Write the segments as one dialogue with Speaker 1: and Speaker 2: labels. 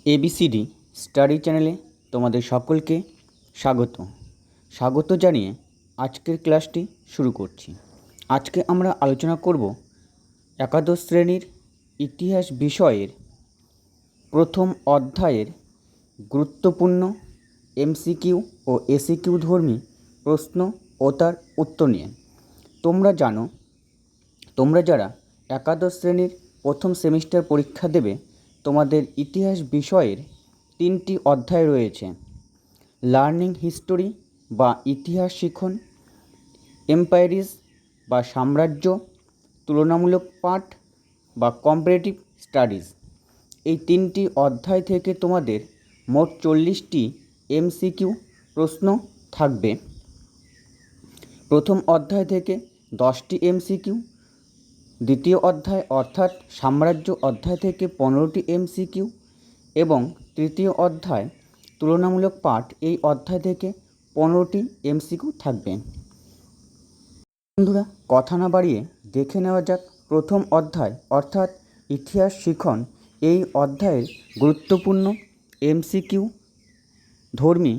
Speaker 1: ABCD study চ্যানেলে তোমাদের সকলকে স্বাগত জানিয়ে আজকের ক্লাসটি শুরু করছি। আজকে আমরা আলোচনা করব একাদশ শ্রেণীর ইতিহাস বিষয়ের প্রথম অধ্যায়ের গুরুত্বপূর্ণ এমসিকিউ ও এসিকিউ ধর্মী প্রশ্ন ও তার উত্তর নিয়ে। তোমরা যারা একাদশ শ্রেণীর প্রথম সেমিস্টার পরীক্ষা দেবে, তোমাদের ইতিহাস বিষয়ের 3টি অধ্যায় রয়েছে: লার্নিং হিস্টোরি বা ইতিহাস শিখন, এম্পায়ারিজ বা সাম্রাজ্য, তুলনামূলক পাঠ বা কম্পারেটিভ স্টাডিজ। এই 3টি অধ্যায় থেকে তোমাদের মোট 40টি এমসিকিউ প্রশ্ন থাকবে। প্রথম অধ্যায় থেকে 10টি এমসিকিউ, দ্বিতীয় অধ্যায় অর্থাৎ সাম্রাজ্য অধ্যায় থেকে 15টি এমসিকিউ এবং তৃতীয় অধ্যায় তুলনামূলক পাঠ এই অধ্যায় থেকে 15টি এমসিকিউ থাকবে। বন্ধুরা, কথা না বাড়িয়ে দেখে নেওয়া যাক প্রথম অধ্যায় অর্থাৎ ইতিহাস শিখন এই অধ্যায়ের গুরুত্বপূর্ণ এমসিকিউ ধর্মী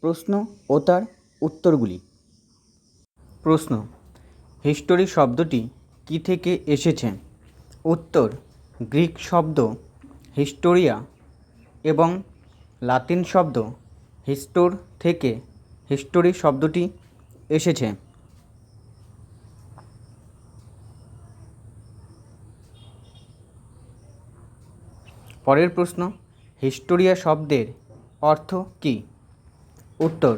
Speaker 1: প্রশ্ন ও তার উত্তরগুলি। প্রশ্ন: হিস্টোরি শব্দটি কী থেকে এসেছে? উত্তর: গ্রিক শব্দ হিস্টোরিয়া এবং লাতিন শব্দ হিস্টোর থেকে হিস্টোরি শব্দটি এসেছে। পরের প্রশ্ন: হিস্টোরিয়া শব্দের অর্থ কী? উত্তর: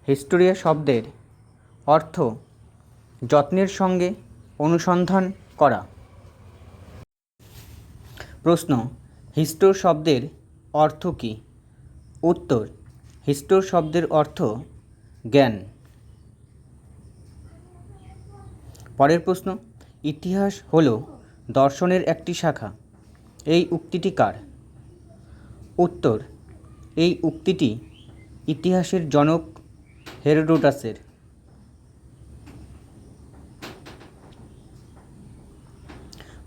Speaker 1: হিস্টোরিয়া শব্দের অর্থ যত্নের সঙ্গে অনুসন্ধান করা। প্রশ্ন: হিস্টোর শব্দের অর্থ কী? উত্তর: হিস্টোর শব্দের অর্থ জ্ঞান। পরের প্রশ্ন: ইতিহাস হলো দর্শনের একটি শাখা, এই উক্তিটি কার? উত্তর: এই উক্তিটি ইতিহাসের জনক হেরোডোটাসের।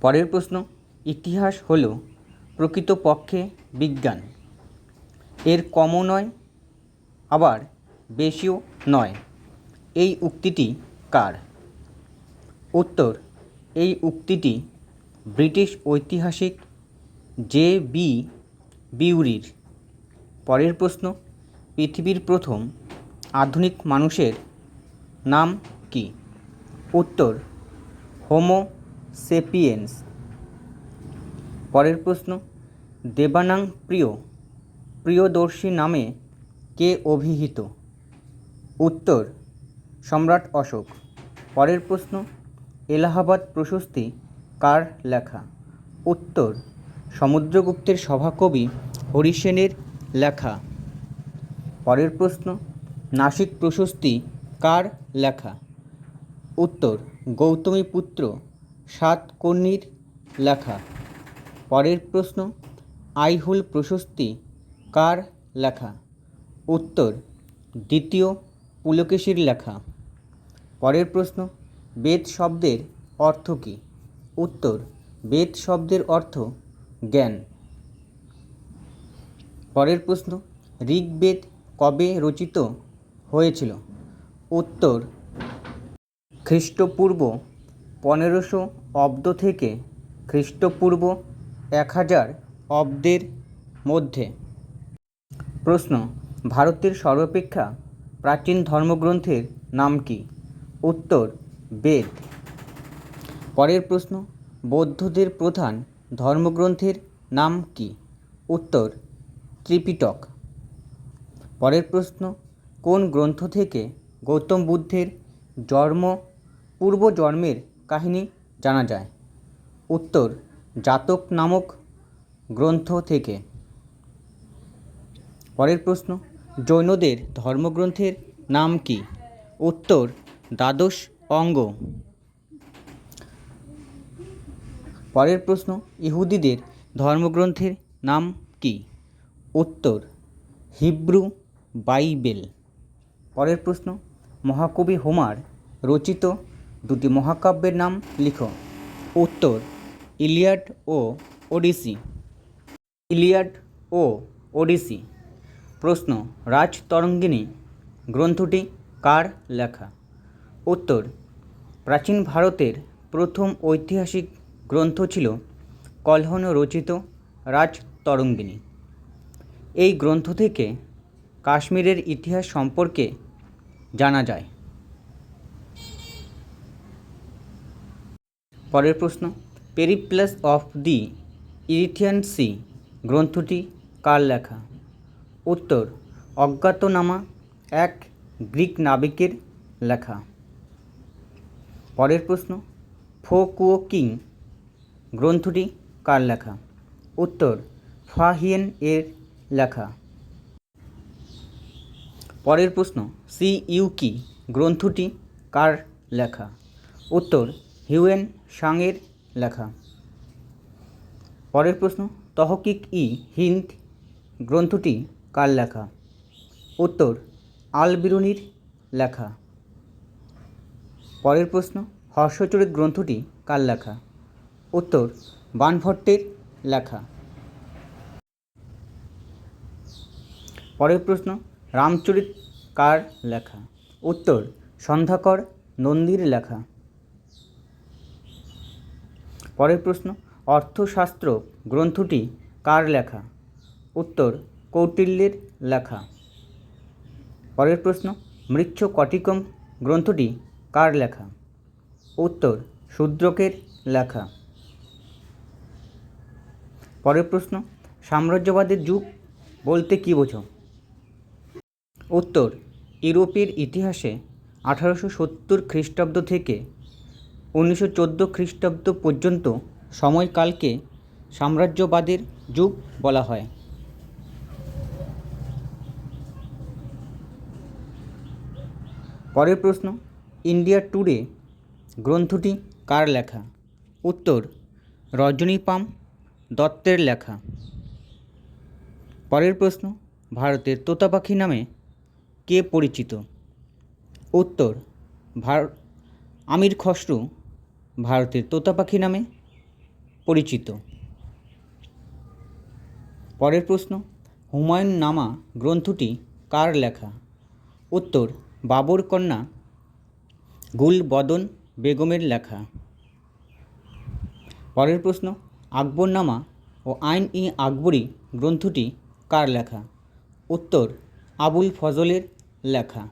Speaker 1: পরের প্রশ্ন: ইতিহাস হলো প্রকৃতপক্ষে বিজ্ঞান, এর কমও নয় আবার বেশিও নয়, এই উক্তিটি কার? উত্তর: এই উক্তিটি ব্রিটিশ ঐতিহাসিক জে.বি. বিউরির। পরের প্রশ্ন: পৃথিবীর প্রথম আধুনিক মানুষের নাম কি? উত্তর: হোমো সেপিয়েন্স। পরের প্রশ্ন: দেবানাং প্রিয়দর্শী নামে কে অভিহিত? উত্তর: সম্রাট অশোক। পরের প্রশ্ন: এলাহাবাদ প্রশস্তি কার লেখা? উত্তর: সমুদ্রগুপ্তের সভাকবি হরিসেনের লেখা। পরের প্রশ্ন: নাসিক প্রশস্তি কার লেখা? উত্তর: গৌতমীপুত্র সাতকর্ণীর লেখা। পরের প্রশ্ন: আইহোল প্রশস্তি কার লেখা? উত্তর: দ্বিতীয় পুলকেশীর লেখা। পরের প্রশ্ন: বেদ শব্দের অর্থ কী? উত্তর: বেদ শব্দের অর্থ জ্ঞান। পরের প্রশ্ন: ঋগ্বেদ কবে রচিত হয়েছিল? উত্তর: খ্রিস্টপূর্ব 1500 অব্দ থেকে খ্রিস্টপূর্ব 1000 অব্দের মধ্যে। প্রশ্ন: ভারতের সর্বাপেক্ষা প্রাচীন ধর্মগ্রন্থের নাম কি? উত্তর: বেদ। পরের প্রশ্ন: বৌদ্ধদের প্রধান ধর্মগ্রন্থের নাম কি? উত্তর: ত্রিপিটক। পরের প্রশ্ন: কোন গ্রন্থ থেকে গৌতম বুদ্ধের পূর্বজন্মের কাহিনী জানা যায়? উত্তর: জাতক নামক গ্রন্থ থেকে। পরের প্রশ্ন: জৈনদের ধর্মগ্রন্থের নাম কি? উত্তর: দ্বাদশ অঙ্গ। পরের প্রশ্ন: ইহুদিদের ধর্মগ্রন্থের নাম কি? উত্তর: হিব্রু বাইবেল। পরের প্রশ্ন: মহাকবি হোমার রচিত 2টি মহাকাব্যের নাম লিখো। উত্তর: ইলিয়াড ও ওডিসি। ইলিয়াড ও ওডিসি। প্রশ্ন, রাজতরঙ্গিনী গ্রন্থটি কার লেখা? উত্তর, প্রাচীন ভারতের প্রথম ঐতিহাসিক গ্রন্থ ছিল কল্হণ রচিত রাজতরঙ্গিনী। এই গ্রন্থ থেকে কাশ্মীরের ইতিহাস সম্পর্কে জানা যায়। পরের প্রশ্ন, Periplus of the Erythraean Sea গ্রন্থটি কার লেখা? উত্তর, অজ্ঞাতনামা এক গ্রিক নাবিকের লেখা। পরের প্রশ্ন, ফো কুও কিং গ্রন্থটি কার লেখা? উত্তর, ফা হিয়েন এর লেখা। পরের প্রশ্ন, সি ইউকি গ্রন্থটি কার লেখা? উত্তর, হিউয়েন সাংয়ের লেখা। পরের প্রশ্ন, তহকিক ই হিন্দ গ্রন্থটি কার লেখা? উত্তর, আল বিরুনির লেখা। পরের প্রশ্ন, হর্ষচরিত গ্রন্থটি কার লেখা? উত্তর, বাণভট্টের লেখা। পরের প্রশ্ন, রামচরিত কার লেখা? উত্তর, সন্ধ্যাকর নন্দীর লেখা। পরের প্রশ্ন, অর্থশাস্ত্র গ্রন্থটি কার লেখা? উত্তর, কৌটিল্যের লেখা। পরের প্রশ্ন, মৃচ্ছকটিকম গ্রন্থটি কার লেখা? উত্তর, শূদ্রকের লেখা। পরের প্রশ্ন, সাম্রাজ্যবাদের যুগ বলতে কী বোঝো? উত্তর, ইউরোপের ইতিহাসে 1870 খ্রিস্টাব্দ থেকে 1914 খ্রিস্টাব্দ পর্যন্ত সময়কালকে সাম্রাজ্যবাদের যুগ বলা হয়। পরের প্রশ্ন, ইন্ডিয়া টুডে গ্রন্থটি কার লেখা? উত্তর, রজনীপাম দত্তের লেখা। পরের প্রশ্ন, ভারতের তোতা পাখি নামে কে পরিচিত? উত্তর, আমির খসরু ভারতের তোতা পাখি নামে পরিচিত। পরের প্রশ্ন, হুমায়ুন নামা গ্রন্থটি কার লেখা? উত্তর, বাবর কন্যা গুলবদন বেগমের লেখা। পরের প্রশ্ন, আকবরনামা ও আইন ই আকবরী গ্রন্থটি কার লেখা? উত্তর, আবুল ফজলের লেখা।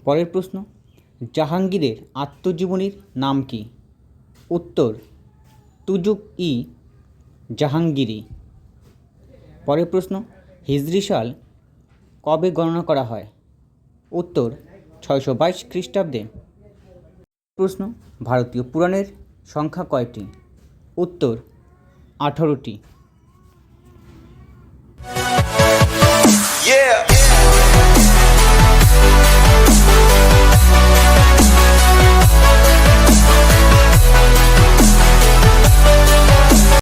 Speaker 1: পরের প্রশ্ন, জাহাঙ্গীরের আত্মজীবনীর নাম কি? উত্তর, তুজুক ই জাহাঙ্গীরি। পরের প্রশ্ন, হিজরি সাল কবে গণনা করা হয়? উত্তর, 622 খ্রিস্টাব্দে। প্রশ্ন, ভারতীয় পুরাণের সংখ্যা কয়টি? উত্তর, 18টি।